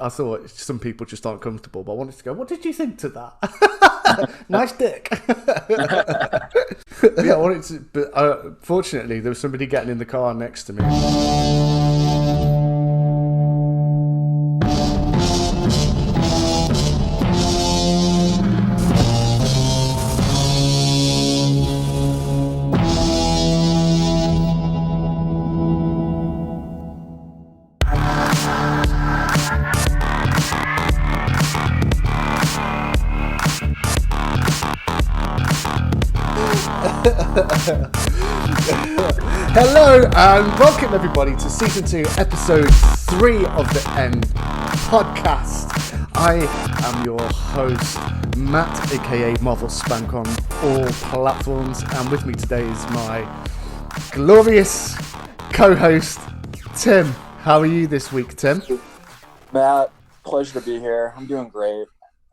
I thought some people just aren't comfortable, but I wanted to go, what did you think to that? Nice dick. Yeah, I wanted to, but fortunately, there was somebody getting in the car next to me. Hello and welcome everybody to season 2, episode 3 of the End podcast. I am your host, Matt, aka Marvel Spank on all platforms, and with me today is my glorious co-host, Tim. How are you this week, Tim? Matt, pleasure to be here. I'm doing great.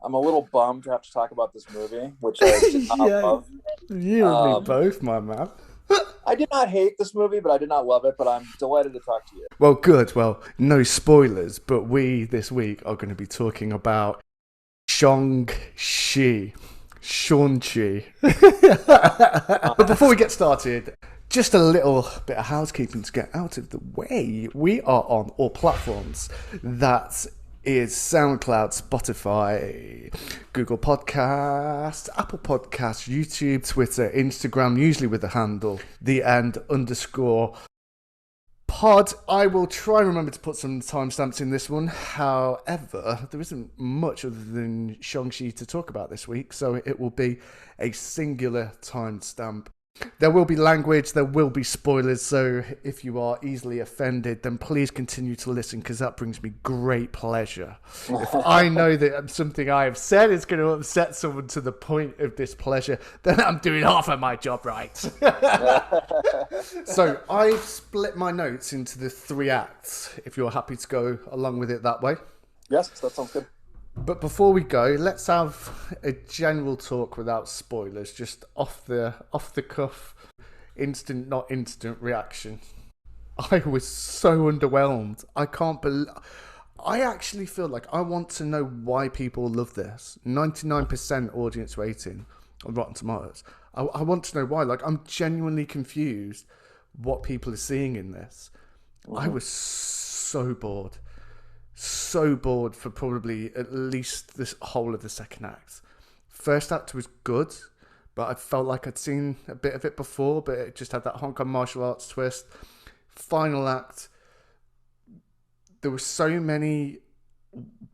I'm a little bummed to have to talk about this movie, which I did not love. You and me both, my man. I did not hate this movie, but I did not love it, but I'm delighted to talk to you. Well, good. Well, no spoilers, but we this week are going to be talking about Shang-chi. But before we get started, just a little bit of housekeeping to get out of the way. We are on all platforms. That is SoundCloud, Spotify, Google Podcasts, Apple Podcasts, YouTube, Twitter, Instagram, usually with the handle @the_end_pod. I will try and remember to put some timestamps in this one. However, there isn't much other than Shang-chi to talk about this week, so it will be a singular timestamp. There will be language, there will be spoilers, so if you are easily offended, then please continue to listen, because that brings me great pleasure. If I know that something I have said is going to upset someone to the point of displeasure, then I'm doing half of my job right. So I've split my notes into the 3 acts, if you're happy to go along with it that way. Yes, that sounds good. But before we go, let's have a general talk without spoilers, just off the cuff, instant, not instant reaction. I was so underwhelmed. I actually feel like I want to know why people love this. 99% audience rating on Rotten Tomatoes. I want to know why. Like, I'm genuinely confused what people are seeing in this. Mm-hmm. I was so bored. So bored for probably at least this whole of the second act. First act was good, but I felt like I'd seen a bit of it before, but it just had that Hong Kong martial arts twist. Final act, there were so many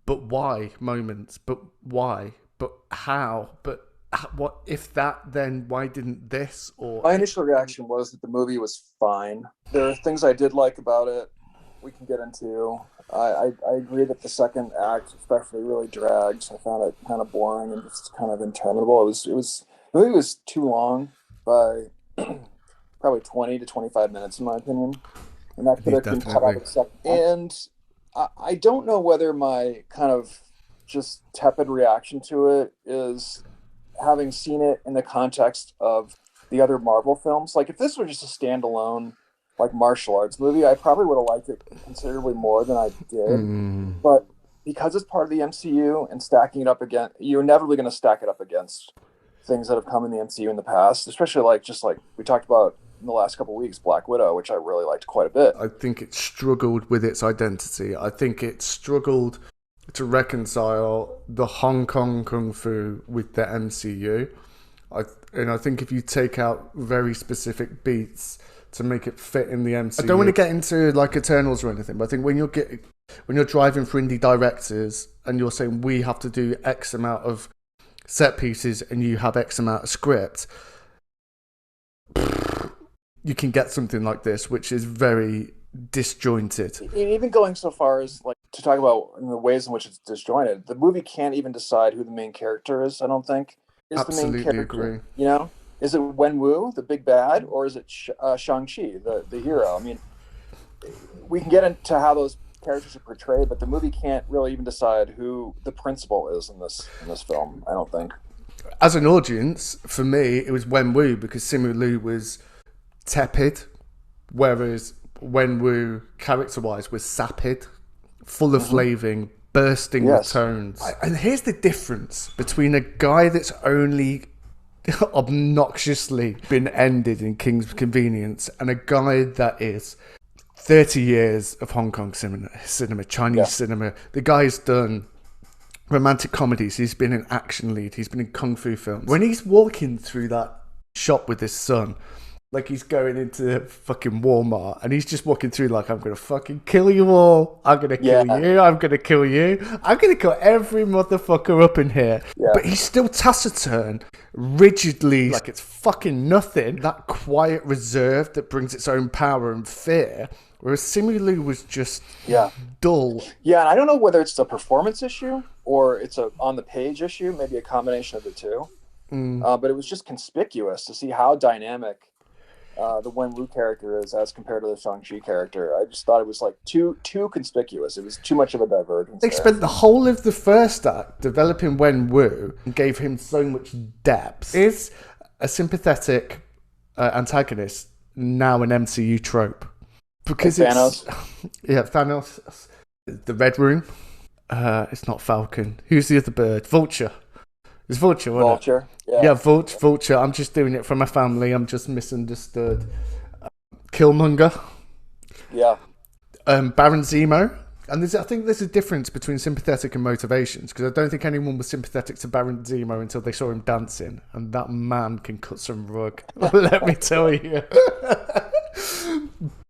but why moments, but why, but how, but what if that, then why didn't this? Or my initial reaction was that the movie was fine. There are things I did like about it we can get into. I agree that the second act especially really drags. I found it kind of boring and just kind of interminable. The movie was too long by probably 20 to 25 minutes in my opinion, and that could have been cut out of the second. And I don't know whether my kind of just tepid reaction to it is having seen it in the context of the other Marvel films. Like, if this were just a standalone like martial arts movie, I probably would have liked it considerably more than I did. But because it's part of the MCU and stacking it up again, you're inevitably going to stack it up against things that have come in the MCU in the past, especially like we talked about in the last couple of weeks, Black Widow, which I really liked quite a bit. I think it struggled with its identity. I think it struggled to reconcile the Hong Kong Kung Fu with the MCU. And I think if you take out very specific beats to make it fit in the MCU. I don't want to get into like Eternals or anything, but I think when you're driving for indie directors and you're saying we have to do X amount of set pieces and you have X amount of script, you can get something like this, which is very disjointed. Even going so far as like to talk about the ways in which it's disjointed, the movie can't even decide who the main character is. I don't think is Absolutely the main character. Agree. You know. Is it Wenwu, the big bad, or is it Shang-Chi, the hero? I mean, we can get into how those characters are portrayed, but the movie can't really even decide who the principal is in this film, I don't think. As an audience, for me, it was Wenwu, because Simu Liu was tepid, whereas Wenwu, character-wise, was sapid, full of flavouring, bursting with Yes. tones. And here's the difference between a guy that's only obnoxiously been ended in King's Convenience and a guy that is 30 years of Hong Kong cinema, Chinese cinema. The guy's done romantic comedies. He's been an action lead. He's been in kung fu films. When he's walking through that shop with his son, like he's going into fucking Walmart and he's just walking through like, I'm going to fucking kill you all. I'm going to kill you. I'm going to kill you. I'm going to kill every motherfucker up in here. Yeah. But he's still taciturn, rigidly, like it's fucking nothing. That quiet reserve that brings its own power and fear. Whereas Simu Liu was just dull. Yeah, and I don't know whether it's a performance issue or it's a on the page issue, maybe a combination of the two. But it was just conspicuous to see how dynamic the Wenwu character is as compared to the Shang-Chi character. I just thought it was like too conspicuous. It was too much of a divergence. They spent the whole of the first act developing Wenwu and gave him so much depth. Is a sympathetic antagonist now an MCU trope? Because like Thanos. Thanos. The Red Room. It's not Falcon. Who's the other bird? Vulture. It's Vulture, wasn't Vulture. it? Yeah, Vulture. I'm just doing it for my family. I'm just misunderstood. Killmonger. Yeah. Baron Zemo. And I think there's a difference between sympathetic and motivations, because I don't think anyone was sympathetic to Baron Zemo until they saw him dancing. And that man can cut some rug. Let me tell you.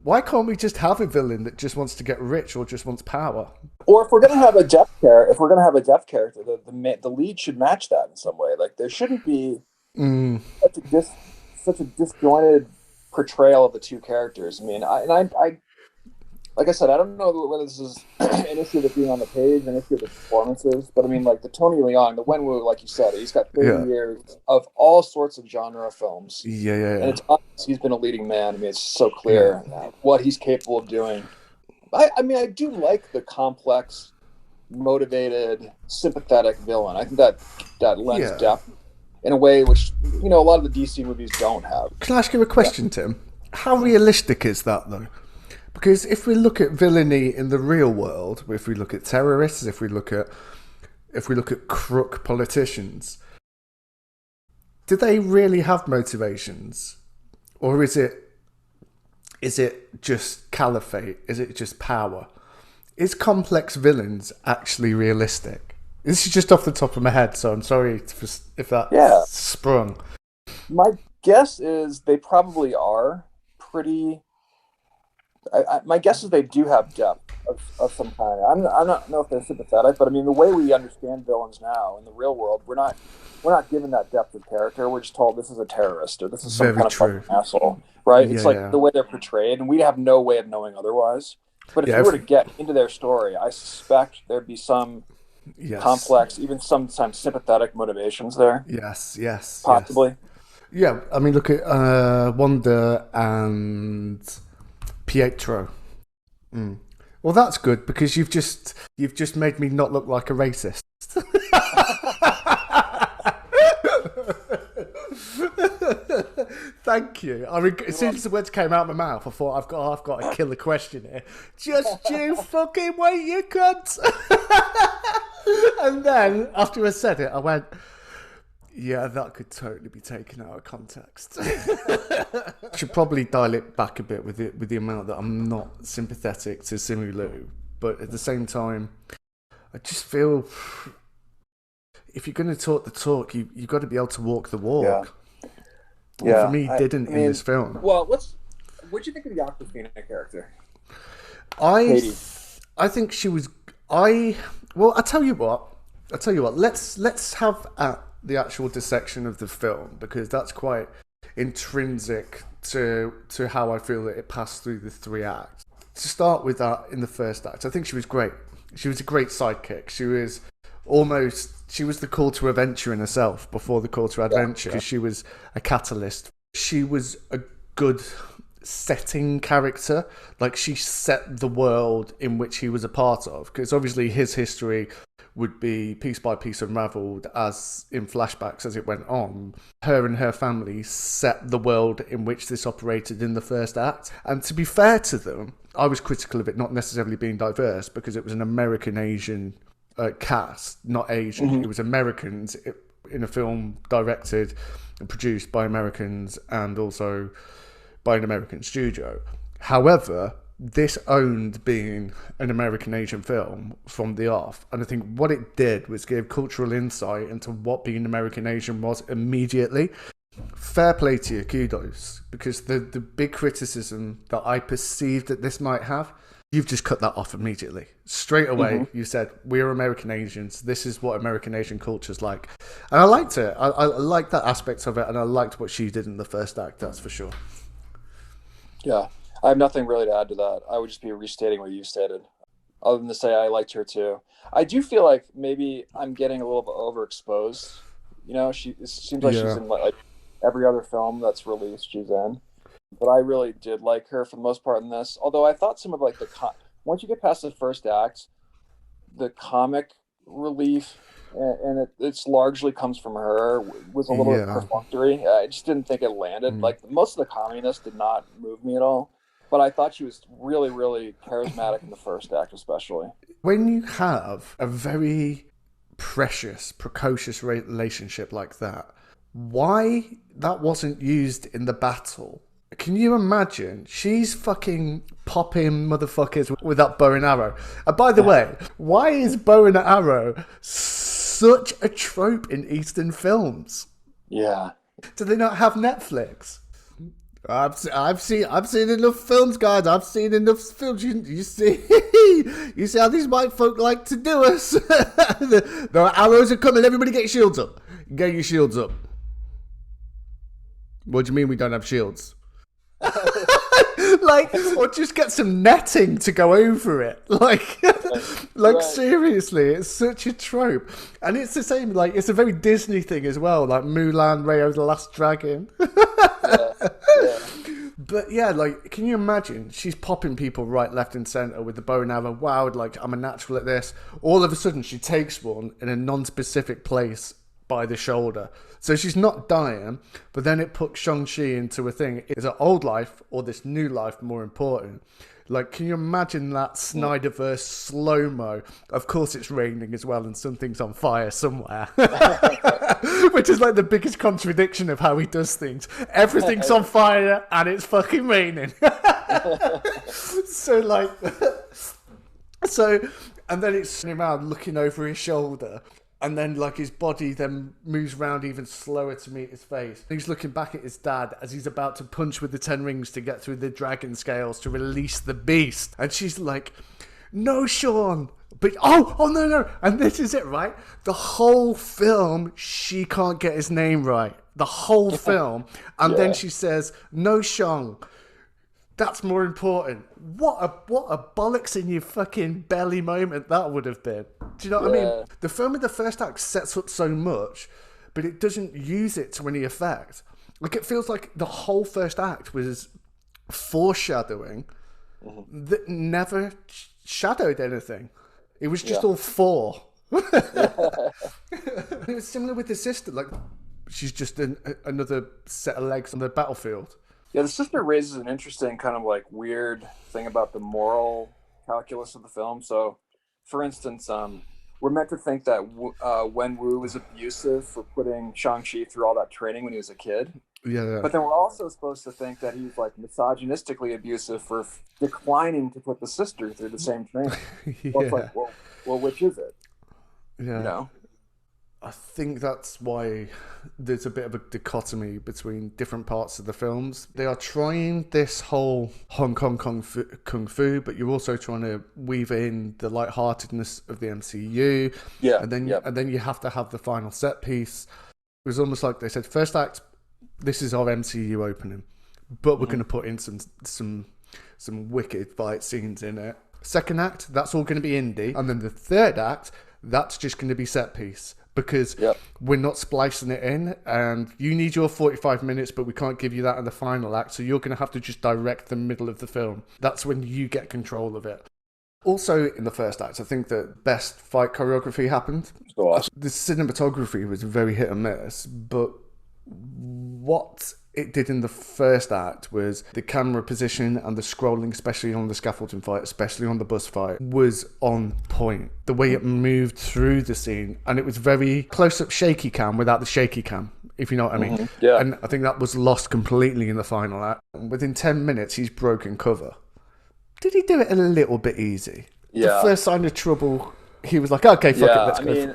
Why can't we just have a villain that just wants to get rich or just wants power? Or if we're gonna have a depth character, the lead should match that in some way. Like there shouldn't be such a disjointed portrayal of the two characters. I mean, I like I said, I don't know whether this is an issue of it being on the page, an issue of the performances, but I mean, like the Tony Leung, the Wenwu, like you said, he's got 30 years of all sorts of genre films. Yeah. And it's obvious he's been a leading man. I mean, it's so clear what he's capable of doing. I mean, I do like the complex, motivated, sympathetic villain. I think that lends depth in a way which, a lot of the DC movies don't have. Can I ask you a question, Tim? How realistic is that, though? Because if we look at villainy in the real world, if we look at terrorists, if we look at crook politicians, do they really have motivations, or is it just caliphate? Is it just power? Is complex villains actually realistic? This is just off the top of my head, so I'm sorry if that sprung. My guess is they probably are pretty. My guess is they do have depth of some kind. I don't know if they're sympathetic, but I mean the way we understand villains now in the real world, we're not given that depth of character. We're just told this is a terrorist or this is some kind of fucking asshole, right? It's like the way they're portrayed, and we have no way of knowing otherwise. But if you were to get into their story, I suspect there'd be some complex, even sometimes sympathetic motivations there. Yes, possibly. Yeah, I mean, look at Wanda and Pietro. Well, that's good because you've just made me not look like a racist. Thank you. I mean, as soon as the words came out of my mouth, I thought I've got to kill the question here. Just you fucking wait, you cunt. And then after I said it, I went, yeah, that could totally be taken out of context. Should probably dial it back a bit with the amount that I'm not sympathetic to Simu Liu, but at the same time, I just feel if you're going to talk the talk, you've got to be able to walk the walk. Yeah. For me, he didn't in this film. Well, what'd you think of the Awkwafina character? I think she was. Well, I tell you what. Let's have the actual dissection of the film, because that's quite intrinsic to how I feel that it passed through the three acts. To start with that, in the first act, I think she was great. She was a great sidekick. She was the call to adventure in herself before the call to adventure, because she was a catalyst. She was a good setting character. Like, she set the world in which he was a part of, because obviously his history would be piece by piece unraveled as in flashbacks as it went on. Her and her family set the world in which this operated in the first act. And to be fair to them, I was critical of it not necessarily being diverse, because it was an American Asian cast, not Asian. Mm-hmm. It was Americans in a film directed and produced by Americans and also by an American studio. However, this owned being an American Asian film from the off. And I think what it did was give cultural insight into what being American Asian was immediately. Fair play to you, kudos, because the big criticism that I perceived that this might have, you've just cut that off immediately. Straight away, you said, we're American Asians. This is what American Asian culture's like. And I liked it. I liked that aspect of it, and I liked what she did in the first act, that's for sure. Yeah. I have nothing really to add to that. I would just be restating what you stated, other than to say I liked her too. I do feel like maybe I'm getting a little bit overexposed. You know, it seems like she's in like every other film that's released she's in. But I really did like her for the most part in this. Although I thought some of like once you get past the first act, the comic relief and it's largely comes from her was a little bit perfunctory. I just didn't think it landed. Like most of the communess did not move me at all. But I thought she was really, really charismatic in the first act, especially. When you have a very precious, precocious relationship like that, why that wasn't used in the battle? Can you imagine? She's fucking popping motherfuckers with that bow and arrow. And by the way, why is bow and arrow such a trope in Eastern films? Yeah. Do they not have Netflix? I've seen enough films, guys. I've seen enough films. You see, you see how these white folk like to do us. The arrows are coming. Everybody get your shields up. Get your shields up. What do you mean we don't have shields? Like, or just get some netting to go over it. Like, seriously, it's such a trope. And it's the same, like, it's a very Disney thing as well, like Mulan, Rayo the Last Dragon. But yeah, like, can you imagine? She's popping people right, left, and center with the bow and arrow. Wow, like, I'm a natural at this. All of a sudden, she takes one in a non-specific place by the shoulder. So she's not dying, but then it puts Shang-Chi into a thing. Is it old life or this new life more important? Like, can you imagine that Snyderverse slow-mo? Of course it's raining as well and something's on fire somewhere. Which is like the biggest contradiction of how he does things. Everything's on fire and it's fucking raining. And then it's him around looking over his shoulder. And then, like, his body then moves around even slower to meet his face. He's looking back at his dad as he's about to punch with the 10 rings to get through the dragon scales to release the beast. And she's like, no, Sean. But, oh, no. And this is it, right? The whole film, she can't get his name right. The whole film. And then she says, no, Sean. That's more important. What a bollocks in your fucking belly moment that would have been. Do you know what I mean? The film in the first act sets up so much, but it doesn't use it to any effect. Like, it feels like the whole first act was foreshadowing that never shadowed anything. It was just all fore. It was similar with the sister. Like, she's just another set of legs on the battlefield. Yeah, the sister raises an interesting kind of like weird thing about the moral calculus of the film. So, for instance, we're meant to think that Wen Wu was abusive for putting Shang-Chi through all that training when he was a kid. Yeah. But then we're also supposed to think that he's like misogynistically abusive for declining to put the sister through the same training. Well, it's like, well, which is it? Yeah. You know? I think that's why there's a bit of a dichotomy between different parts of the films. They are trying this whole Hong Kong kung fu, but you're also trying to weave in the lightheartedness of the MCU. Yeah. And then you have to have the final set piece. It was almost like they said, first act, this is our MCU opening, but we're going to put in some wicked fight scenes in it. Second act, that's all going to be indie. And then the third act, that's just going to be set piece. Because we're not splicing it in, and you need your 45 minutes, but we can't give you that in the final act, so you're going to have to just direct the middle of the film. That's when you get control of it. Also, in the first act, I think the best fight choreography happened. So awesome. The cinematography was very hit and miss, but What it did in the first act was the camera position and the scrolling, especially on the scaffolding fight, especially on the bus fight, was on point. The way it moved through the scene, and it was very close-up shaky cam without the shaky cam, if you know what I mean. Yeah. And I think that was lost completely in the final act. Within 10 minutes, he's broken cover. Did he do it a little bit easy? Yeah. The first sign of trouble, he was like, okay, fuck it, let's go.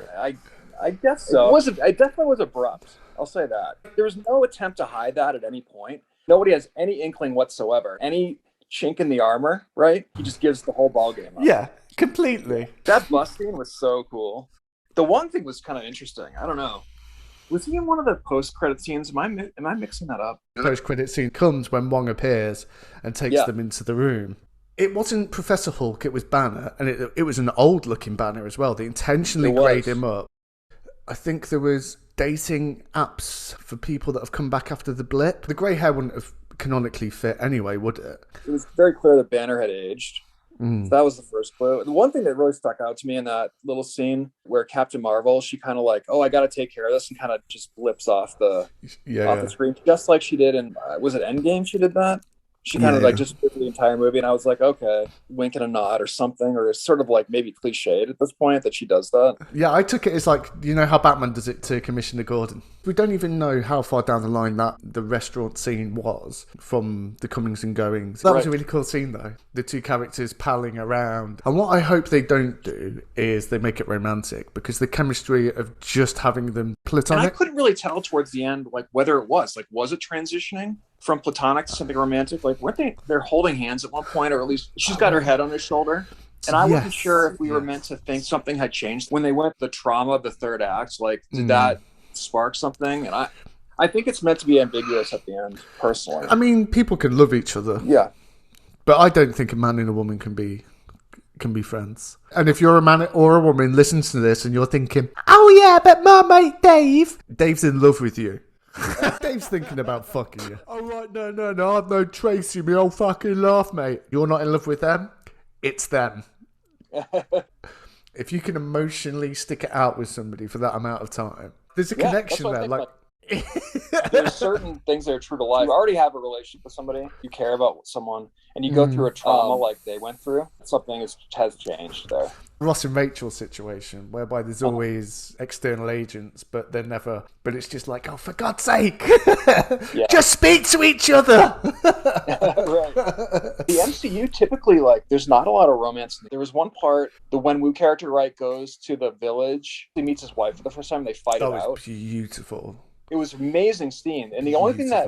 I guess so. It definitely was abrupt. I'll say that. There was no attempt to hide that at any point. Nobody has any inkling whatsoever. Any chink in the armor, right? He just gives the whole ball game up. Yeah, completely. That bus scene was so cool. The one thing was kind of interesting. I don't know. Was he in one of the post-credit scenes? Am I mixing that up? Post-credit scene comes when Wong appears and takes them into the room. It wasn't Professor Hulk, it was Banner, and it was an old-looking Banner as well. They intentionally grayed him up. I think there was dating apps for people that have come back after the blip. The grey hair wouldn't have canonically fit anyway, would it? It was very clear that Banner had aged. So that was the first clue. The one thing that really stuck out to me in that little scene where Captain Marvel, she kind of like, oh, I got to take care of this, and kind of just blips off the screen, just like she did in, was it Endgame she did that? She kind of like just did the entire movie, and I was like, okay, wink and a nod or something, or it's sort of like maybe cliched at this point that she does that. Yeah, I took it as like, you know how Batman does it to Commissioner Gordon. We don't even know how far down the line that the restaurant scene was from the comings and goings. That was a really cool scene though. The two characters palling around. And what I hope they don't do is they make it romantic, because the chemistry of just having them platonic. And I couldn't really tell towards the end, like whether it was it transitioning from platonic to something romantic? Like, weren't they're holding hands at one point, or at least she's got her head on his shoulder? And I wasn't sure if we were meant to think something had changed when they went the trauma of the third act. Like, did that spark something? And I think it's meant to be ambiguous at the end, personally. I mean, people can love each other. Yeah. But I don't think a man and a woman can be friends. And if you're a man or a woman listens to this and you're thinking, oh yeah, but my mate Dave's in love with you. Dave's thinking about fucking you. Oh right, no, I've known Tracy, me old fucking laugh, mate. You're not in love with them, it's them. If you can emotionally stick it out with somebody for that amount of time, there's a connection there. Like, there's certain things that are true to life. You already have a relationship with somebody, you care about someone, and you go through a trauma like they went through. Something has changed there. Ross and Rachel situation, whereby there's always external agents, but they're never. But it's just like, oh, for God's sake, just speak to each other. Right. The MCU typically, like, there's not a lot of romance. There was one part, the Wenwu character, right, goes to the village. He meets his wife for the first time. They fight it out. That was beautiful. It was an amazing scene, and the only thing that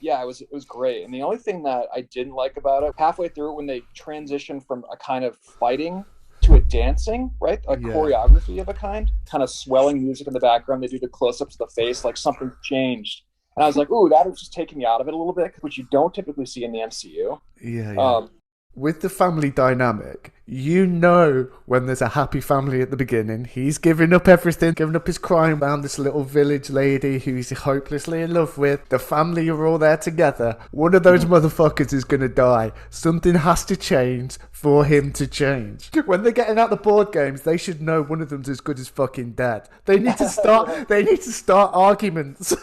it was great. And the only thing that I didn't like about it, halfway through, when they transitioned from a kind of fighting to a dancing, right? A choreography of a kind of swelling music in the background. They do the close-ups of the face, like something changed. And I was like, ooh, that was just taking me out of it a little bit, which you don't typically see in the MCU. Yeah. With the family dynamic, you know when there's a happy family at the beginning, he's giving up everything, giving up his crime around this little village lady who he's hopelessly in love with. The family are all there together. One of those motherfuckers is going to die. Something has to change for him to change. When they're getting out the board games, they should know one of them's as good as fucking dead. They need to start. They need to start arguments.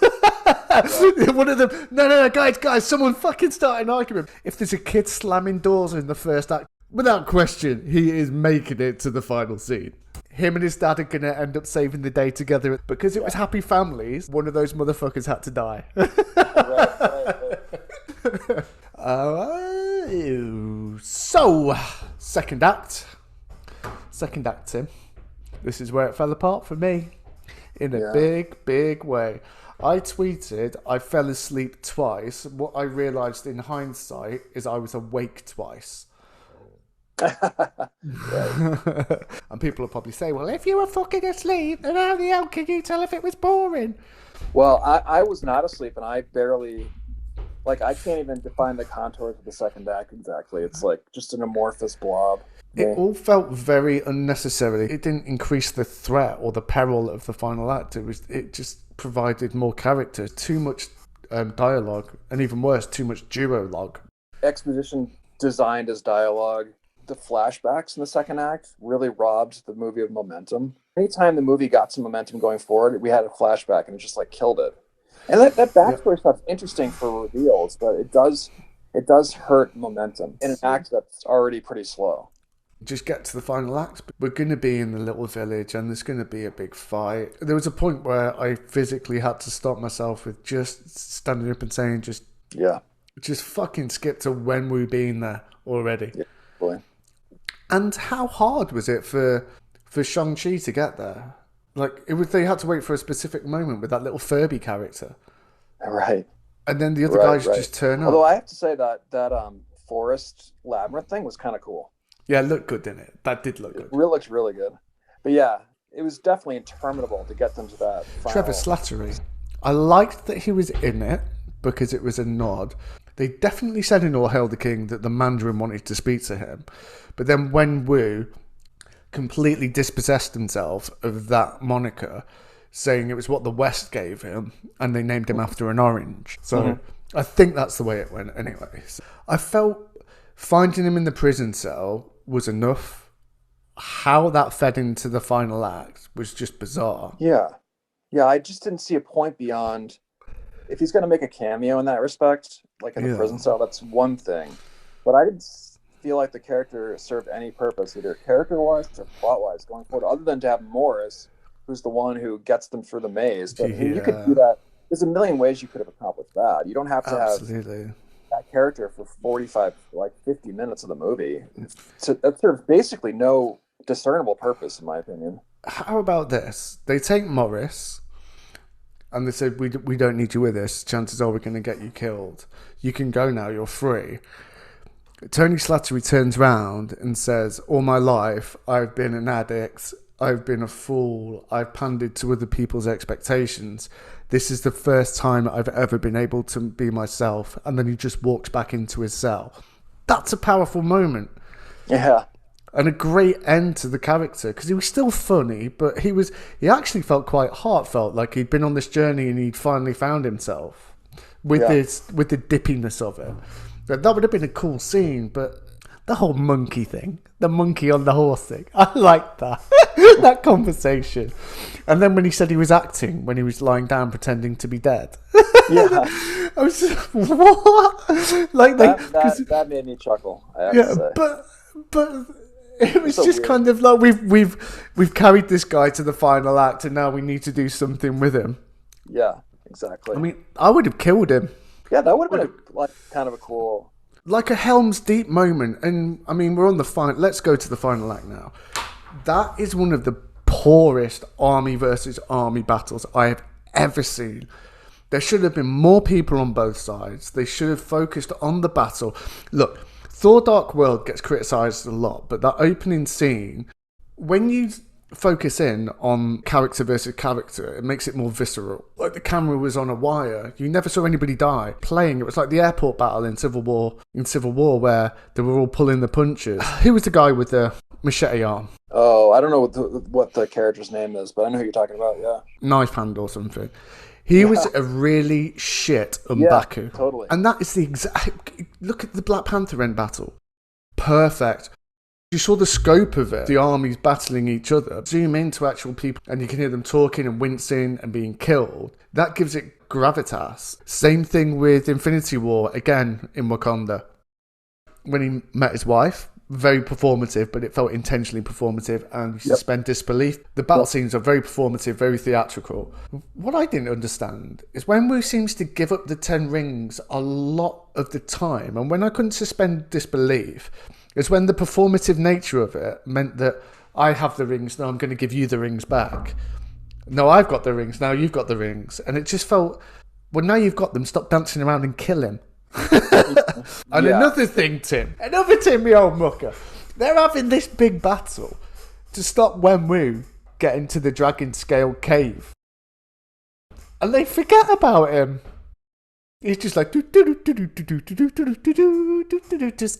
One of them, no, guys, someone fucking start an argument. If there's a kid slamming doors in the first act, without question, he is making it to the final scene. Him and his dad are going to end up saving the day together. Because it was happy families, one of those motherfuckers had to die. So, second act, Tim. This is where it fell apart for me. In a big way. I tweeted, I fell asleep twice. What I realised in hindsight is I was awake twice. And people will probably say, well, if you were fucking asleep, then how the hell can you tell if it was boring? Well, I was not asleep, and I barely, like, I can't even define the contours of the second act exactly. It's like just an amorphous blob. It all felt very unnecessary. It didn't increase the threat or the peril of the final act. It just provided more character, too much dialogue, and even worse, too much duologue. Exposition designed as dialogue. The flashbacks in the second act really robbed the movie of momentum. Anytime the movie got some momentum going forward, we had a flashback and it just like killed it. And that Yeah, backstory stuff's interesting for reveals, but it does hurt momentum in an act that's already pretty slow. just get to the final act. We're going to be in the little village and there's going to be a big fight. There was a point where I physically had to stop myself with just standing up and saying, Yeah, just fucking skip to when we've been there already. yeah, boy. And how hard was it for Shang-Chi to get there? Like, it was, they had to wait for a specific moment with that little Furby character. Right, And then the other right, guys right. just turn Although up. I have to say that forest labyrinth thing was kind of cool. Yeah, it looked good, didn't it? That did look It good. really looks really good. But yeah, it was definitely interminable to get them to that Trevor final. Slattery. I liked that he was in it because it was a nod. They definitely said in All Hail the King that the Mandarin wanted to speak to him. But then when Wu completely dispossessed himself of that moniker, saying it was what the West gave him, and they named him after an orange. So I think that's the way it went anyway. So I felt finding him in the prison cell was enough. How that fed into the final act was just bizarre. Yeah, yeah. I just didn't see a point beyond if he's going to make a cameo in that respect, like in the Yeah. prison cell. That's one thing, but I didn't feel like the character served any purpose, either character-wise or plot-wise, going forward, other than to have Morris, who's the one who gets them through the maze. But I mean, you could do Yeah, that. There's a million ways you could have accomplished that. You don't have to have absolutely. that character for 45, like 50 minutes of the movie. So that serves basically no discernible purpose, in my opinion. How about this? They take Morris and they said, we don't need you with us. Chances are we're going to get you killed. You can go now. You're free. Tony Slattery turns round and says, all my life, I've been an addict. I've been a fool. I've pandered to other people's expectations. This is the first time I've ever been able to be myself. And then he just walks back into his cell. That's a powerful moment. Yeah, And a great end to the character because he was still funny, but he actually felt quite heartfelt, like he'd been on this journey and he'd finally found himself with yeah. with the dippiness of it. That would have been a cool scene, but the whole monkey thing, the monkey on the horse thing, I liked that that conversation. And then when he said he was acting when he was lying down pretending to be dead, Yeah, I was just, what? Like they, that cause, that that made me chuckle, I have to yeah, say. but it It's was so just weird. kind of like we've carried this guy to the final act, and now we need to do something with him. Yeah, I exactly. mean, I would have killed him Yeah, that would have been like kind of a cool. like a Helm's Deep moment. And I mean, we're on the final. Let's go to the final act now. That is one of the poorest army versus army battles I have ever seen. There should have been more people on both sides. They should have focused on the battle. Look, Thor Dark World gets criticised a lot, but that opening scene, when you focus in on character versus character, it makes it more visceral. Like the camera was on a wire. You never saw anybody die. Playing, it was like the airport battle in Civil War where they were all pulling the punches. Who was the guy with the machete arm? Oh, I don't know what the character's name is, but I know who you're talking about. Yeah, Knife hand or something. He was yeah, a really shit yeah, M'Baku. totally. And that is the exact... Look at the Black Panther end battle. Perfect. You saw the scope of it. The armies battling each other. Zoom into actual people and you can hear them talking and wincing and being killed. That gives it gravitas. Same thing with Infinity War, again, in Wakanda. When he met his wife, very performative, but it felt intentionally performative and you Yep. suspend disbelief. The battle Yep. scenes are very performative, very theatrical. What I didn't understand is when Wu seems to give up the 10 rings a lot of the time, and when I couldn't suspend disbelief, is when the performative nature of it meant that I have the rings, now I'm going to give you the rings back. No, I've got the rings, now you've got the rings. And it just felt, well, now you've got them, stop dancing around and kill him. And Yeah, another thing, Tim, me old mucker, they're having this big battle to stop Wenwu getting to the dragon scale cave. And they forget about him. He's just like, just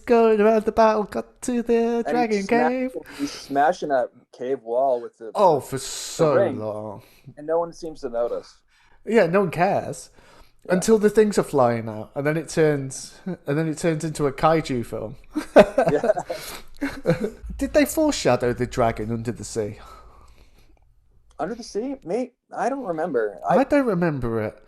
going around the battle, got to the and dragon cave. he's smashing that cave wall with Oh, for the so ring, long. and no one seems to notice. Yeah, no one cares. Yeah, Until the things are flying out, and then it turns into a kaiju film. yeah. Did they foreshadow the dragon under the sea? Under the sea, mate. I don't remember. I don't remember it.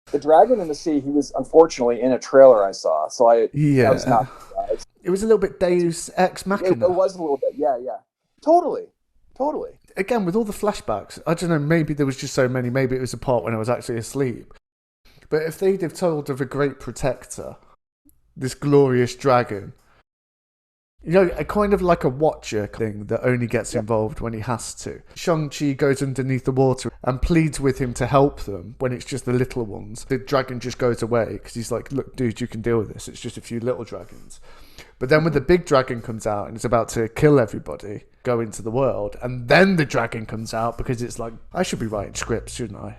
The dragon in the sea, he was unfortunately in a trailer I saw, so I was Yeah. not surprised. It was a little bit Deus Ex It Machina. was a little bit, yeah, yeah, totally, totally. Again, with all the flashbacks, I don't know, maybe there was just so many, maybe it was a part when I was actually asleep. But if they'd have told of a great protector, this glorious dragon, you know, a kind of like a watcher thing that only gets involved when he has to. Shang-Chi goes underneath the water and pleads with him to help them when it's just the little ones. The dragon just goes away because he's like, look, dude, you can deal with this. It's just a few little dragons. But then when the big dragon comes out and it's about to kill everybody, go into the world, and then the dragon comes out because it's like, I should be writing scripts, shouldn't I?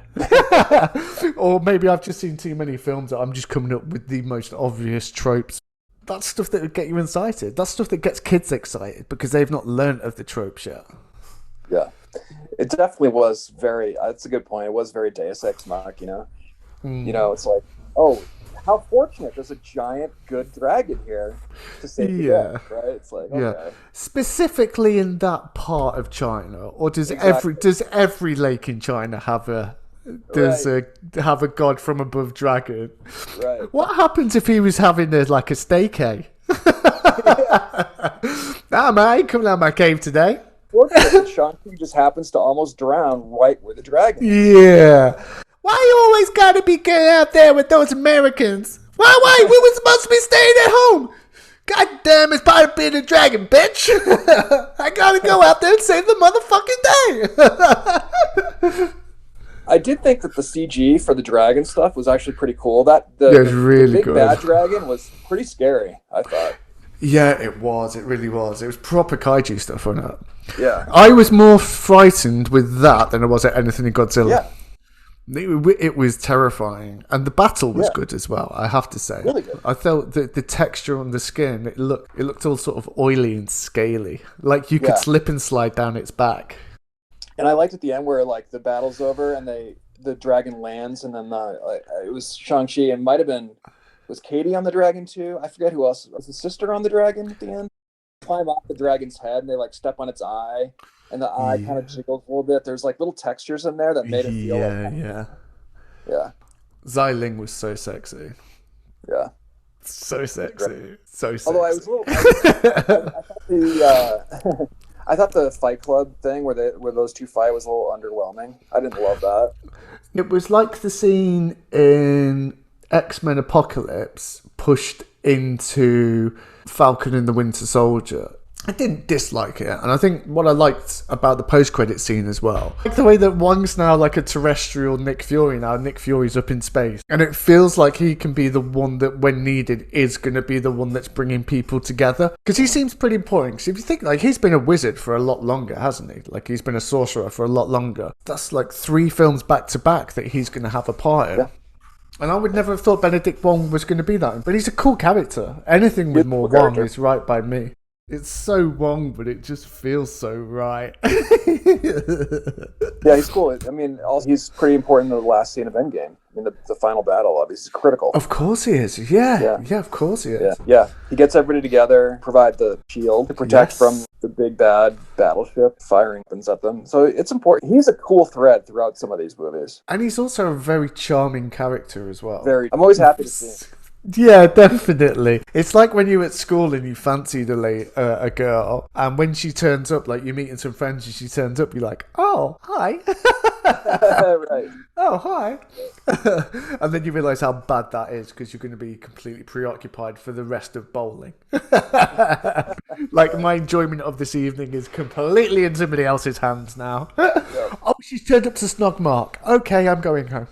Or maybe I've just seen too many films that I'm just coming up with the most obvious tropes. That's stuff that would get you excited. That's stuff that gets kids excited because they've not learnt of the tropes yet. Yeah, it definitely was very. That's a good point. It was very Deus Ex Machina. You know, it's like, oh, how fortunate! There's a giant good dragon here to save the day, right? It's like, okay. Specifically in that part of China, or does every lake in China have a have a god from above dragon? Right. What happens if he was having a staycay? Nah, mate, come down my cave today. Fortunately, Shang-Chi just happens to almost drown right where the dragon is. Yeah. Why you always gotta be going out there with those Americans? Why? We were supposed to be staying at home. God damn, it's part of being a dragon, bitch. I gotta go out there and save the motherfucking day. I did think that the CG for the dragon stuff was actually pretty cool. The big good. bad dragon was pretty scary, I thought. Yeah, it was. It really was. It was proper kaiju stuff, wasn't it? Yeah. I was more frightened with that than I was at anything in Godzilla. Yeah. It was terrifying, and the battle was good as well. I have to say, really good. I felt the texture on the skin. It looked all sort of oily and scaly, like you could slip and slide down its back. And I liked at the end where the battle's over and the dragon lands, and then it was Shang-Chi and might have been, was Katie on the dragon too? I forget who else. Was the sister on the dragon at the end? Climb off the dragon's head and they step on its eye, and the eye kind of jiggles a little bit. There's little textures in there that made it feel yeah. Xiling was so sexy. Yeah. So sexy. So sexy. Although I was a little I thought the Fight Club thing where those two fight was a little underwhelming. I didn't love that. It was like the scene in X-Men Apocalypse pushed into Falcon and the Winter Soldier. I didn't dislike it, and I think what I liked about the post-credit scene as well, like the way that Wong's now like a terrestrial Nick Fury now. Nick Fury's up in space, and it feels like he can be the one that, when needed, is going to be the one that's bringing people together. Because he seems pretty important. Because if you think, he's been a wizard for a lot longer, hasn't he? He's been a sorcerer for a lot longer. That's 3 films back to back that he's going to have a part in. Yeah. And I would never have thought Benedict Wong was going to be that. But he's a cool character. Anything with more Wong is right by me. It's so Wong, but it just feels so right. Yeah, he's cool. I mean, also, he's pretty important in the last scene of Endgame. I mean, the final battle, obviously, is critical. Of course he is. Yeah, of course he is. Yeah. He gets everybody together, provide the shield to protect from the big bad battleship firing weapons at them. So it's important. He's a cool thread throughout some of these movies. And he's also a very charming character as well. I'm always happy to see him. Yeah, definitely. It's like when you were at school and you fancied a girl, and when she turns up, you're meeting some friends and she turns up, you're like, oh, hi. Right. Oh, hi. And then you realise how bad that is because you're going to be completely preoccupied for the rest of bowling. My enjoyment of this evening is completely in somebody else's hands now. Oh, she's turned up to snog Mark. Okay, I'm going home.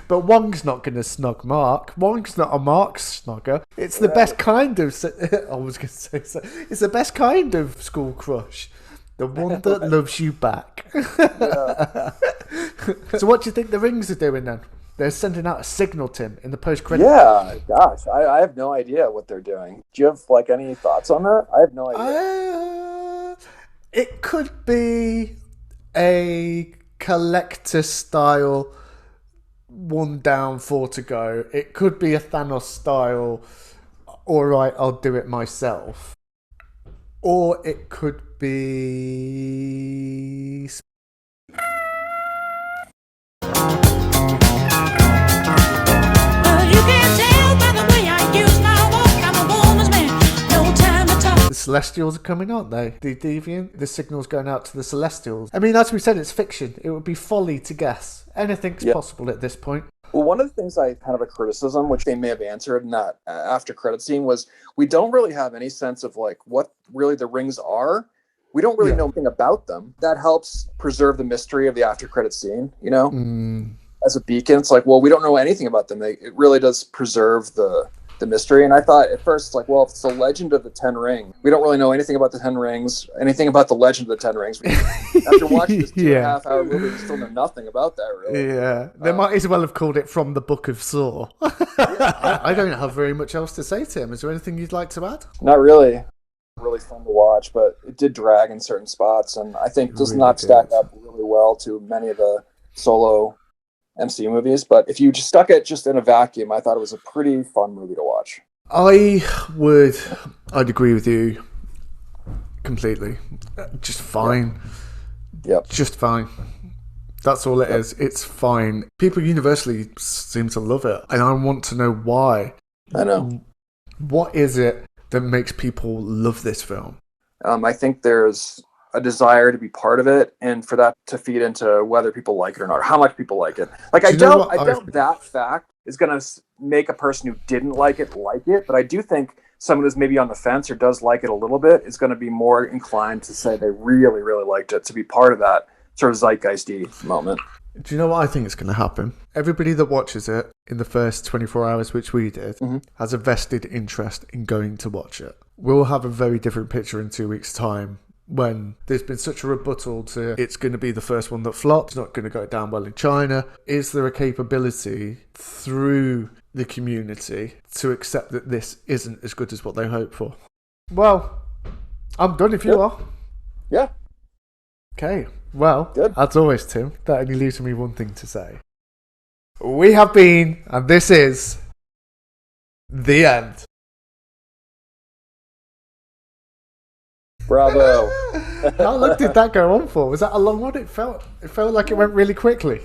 But Wong's not going to snog Mark. Wong's not a Mark snogger. It's the best kind of... I was going to say so. It's the best kind of school crush. The one that loves you back. So what do you think the Rings are doing then? They're sending out a signal, Tim, in the post-credit. Yeah, gosh, I have no idea what they're doing. Do you have any thoughts on that? I have no idea. It could be a collector style 1 down, 4 to go. It could be a Thanos style, all right, I'll do it myself. Or it could be... Celestials are coming, aren't they? The Deviant, the signal's going out to the Celestials. I mean, as we said, it's fiction. It would be folly to guess. Anything's possible at this point. Well, one of the things I kind of a criticism, which they may have answered in that after credit scene, was we don't really have any sense of like what really the rings are. We don't really know anything about them. That helps preserve the mystery of the after credit scene, you know? As a beacon, it's like, well, we don't know anything about them. It really does preserve the mystery. And I thought at first, it's like, well, if it's the legend of the 10 rings, we don't really know anything about the 10 rings, anything about the legend of the 10 rings. After watching this 2.5-hour movie, we still know nothing about that, really. Yeah, they might as well have called it From the Book of Saw. I don't have very much else to say, Tim. Is there anything you'd like to add? Not really. Really fun to watch, but it did drag in certain spots, and I think does not stack up really well to many of the solo MCU movies. But if you just stuck it just in a vacuum, I thought it was a pretty fun movie to watch. I'd agree with you completely. Just fine. Yep. Just fine. That's all it is. It's fine. People universally seem to love it, and I want to know why. I know. What is it that makes people love this film? I think there's a desire to be part of it, and for that to feed into whether people like it or not, or how much people like it. Like, I doubt that fact is going to make a person who didn't like it, but I do think someone who's maybe on the fence or does like it a little bit is going to be more inclined to say they really, really liked it, to be part of that sort of zeitgeisty moment. Do you know what I think is going to happen? Everybody that watches it in the first 24 hours, which we did, has a vested interest in going to watch it. We'll have a very different picture in 2 weeks' time when there's been such a rebuttal to it's going to be the first one that flops, it's not going to go down well in China. Is there a capability through the community to accept that this isn't as good as what they hope for? Well, I'm done if you are. Yeah. Okay. Well, good. As always, Tim, that only leaves me one thing to say. We have been, and this is the end. Bravo. How long did that go on for? Was that a long one? It felt like it went really quickly.